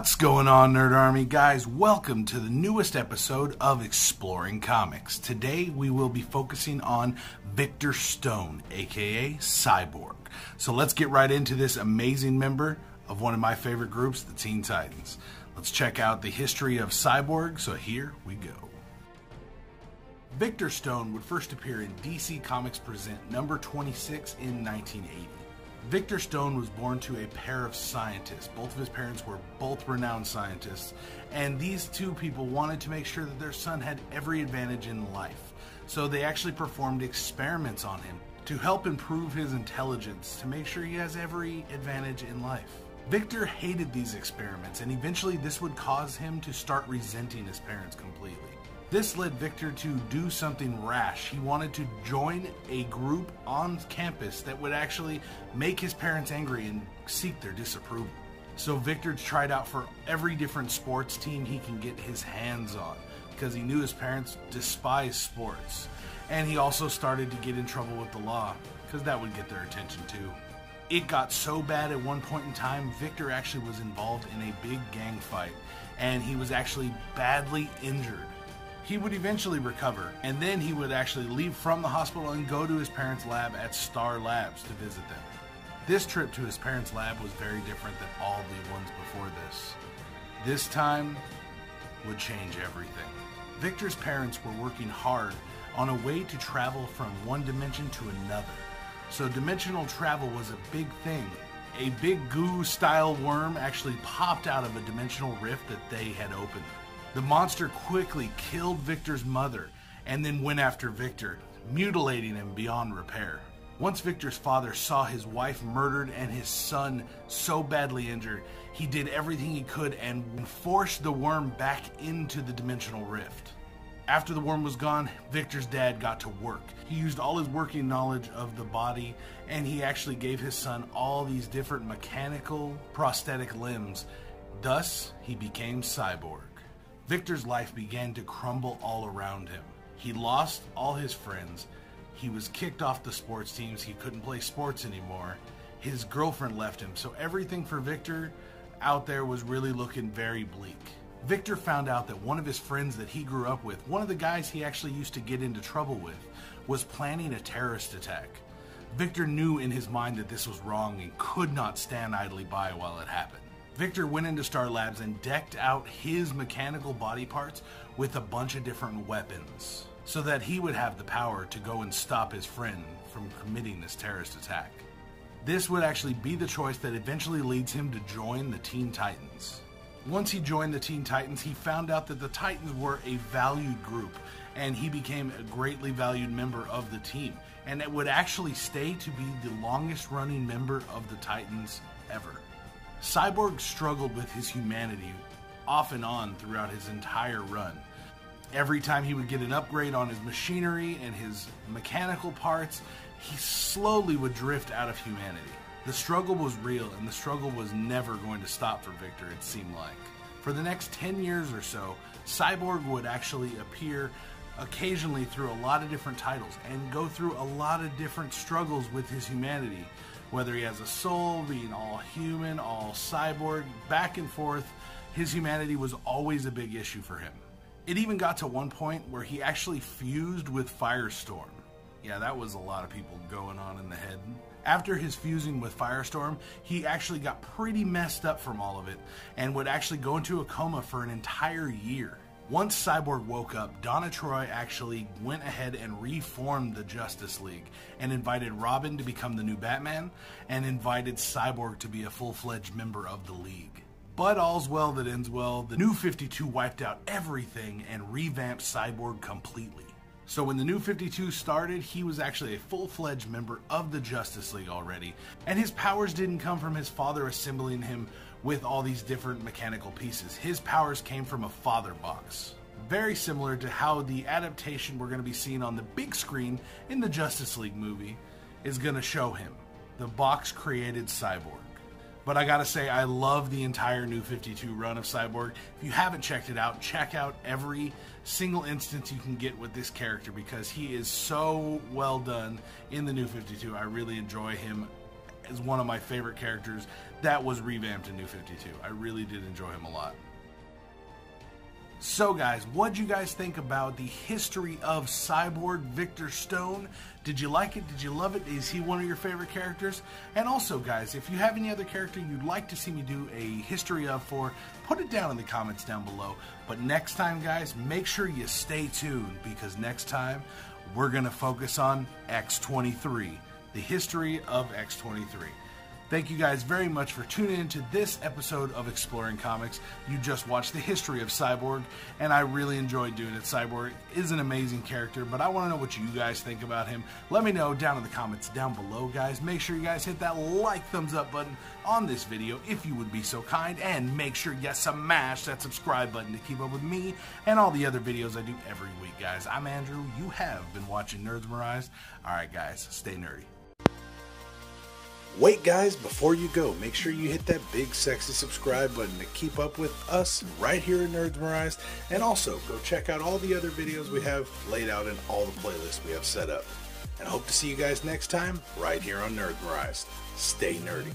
What's going on, Nerd Army? Guys, welcome to the newest episode of Exploring Comics. Today we will be focusing on Victor Stone, aka Cyborg. So let's get right into this amazing member of one of my favorite groups, the Teen Titans. Let's check out the history of Cyborg, so here we go. Victor Stone would first appear in DC Comics Present number 26 in 1980. Victor Stone was born to a pair of scientists. Both of his parents were both renowned scientists, and these two people wanted to make sure that their son had every advantage in life. So they actually performed experiments on him to help improve his intelligence, to make sure he has every advantage in life. Victor hated these experiments, and eventually this would cause him to start resenting his parents completely. This led Victor to do something rash. He wanted to join a group on campus that would actually make his parents angry and seek their disapproval. So Victor tried out for every different sports team he can get his hands on, because he knew his parents despised sports. And he also started to get in trouble with the law, because that would get their attention too. It got so bad at one point in time, Victor actually was involved in a big gang fight, and he was actually badly injured. He would eventually recover, and then he would actually leave from the hospital and go to his parents' lab at Star Labs to visit them. This trip to his parents' lab was very different than all the ones before this. This time would change everything. Victor's parents were working hard on a way to travel from one dimension to another. So dimensional travel was a big thing. A big goo-style worm actually popped out of a dimensional rift that they had opened. The monster quickly killed Victor's mother and then went after Victor, mutilating him beyond repair. Once Victor's father saw his wife murdered and his son so badly injured, he did everything he could and forced the worm back into the dimensional rift. After the worm was gone, Victor's dad got to work. He used all his working knowledge of the body, and he actually gave his son all these different mechanical prosthetic limbs. Thus, he became Cyborg. Victor's life began to crumble all around him. He lost all his friends. He was kicked off the sports teams. He couldn't play sports anymore. His girlfriend left him. So everything for Victor out there was really looking very bleak. Victor found out that one of his friends that he grew up with, one of the guys he actually used to get into trouble with, was planning a terrorist attack. Victor knew in his mind that this was wrong and could not stand idly by while it happened. Victor went into Star Labs and decked out his mechanical body parts with a bunch of different weapons so that he would have the power to go and stop his friend from committing this terrorist attack. This would actually be the choice that eventually leads him to join the Teen Titans. Once he joined the Teen Titans, he found out that the Titans were a valued group, and he became a greatly valued member of the team, and it would actually stay to be the longest running member of the Titans ever. Cyborg struggled with his humanity off and on throughout his entire run. Every time he would get an upgrade on his machinery and his mechanical parts, he slowly would drift out of humanity. The struggle was real, and the struggle was never going to stop for Victor, it seemed like. For the next 10 years or so, Cyborg would actually appear occasionally through a lot of different titles and go through a lot of different struggles with his humanity. Whether he has a soul, being all human, all cyborg, back and forth, his humanity was always a big issue for him. It even got to one point where he actually fused with Firestorm. Yeah, that was a lot of people going on in the head. After his fusing with Firestorm, he actually got pretty messed up from all of it and would actually go into a coma for an entire year. Once Cyborg woke up, Donna Troy actually went ahead and reformed the Justice League and invited Robin to become the new Batman and invited Cyborg to be a full-fledged member of the League. But all's well that ends well. The New 52 wiped out everything and revamped Cyborg completely. So when the New 52 started, he was actually a full-fledged member of the Justice League already, and his powers didn't come from his father assembling him with all these different mechanical pieces. His powers came from a father box. Very similar to how the adaptation we're going to be seeing on the big screen in the Justice League movie is going to show him. The box created Cyborg. But I gotta say, I love the entire New 52 run of Cyborg. If you haven't checked it out, check out every single instance you can get with this character because he is so well done in the New 52. I really enjoy him is one of my favorite characters that was revamped in New 52. I really did enjoy him a lot. So guys, what'd you guys think about the history of Cyborg Victor Stone? Did you like it? Did you love it? Is he one of your favorite characters? And also guys, if you have any other character you'd like to see me do a history of for, put it down in the comments down below. But next time guys, make sure you stay tuned, because next time we're going to focus on X-23, the history of X-23. Thank you guys very much for tuning into this episode of Exploring Comics. You just watched the history of Cyborg, and I really enjoyed doing it. Cyborg is an amazing character, but I want to know what you guys think about him. Let me know down in the comments down below, guys. Make sure you guys hit that like, thumbs up button on this video if you would be so kind, and make sure you smash that subscribe button to keep up with me and all the other videos I do every week, guys. I'm Andrew. You have been watching Nerdsmerized. Alright, guys, stay nerdy. Wait guys, before you go, make sure you hit that big sexy subscribe button to keep up with us right here in Nerdsmerized, and also go check out all the other videos we have laid out in all the playlists we have set up. And I hope to see you guys next time right here on Nerdsmerized. Stay nerdy.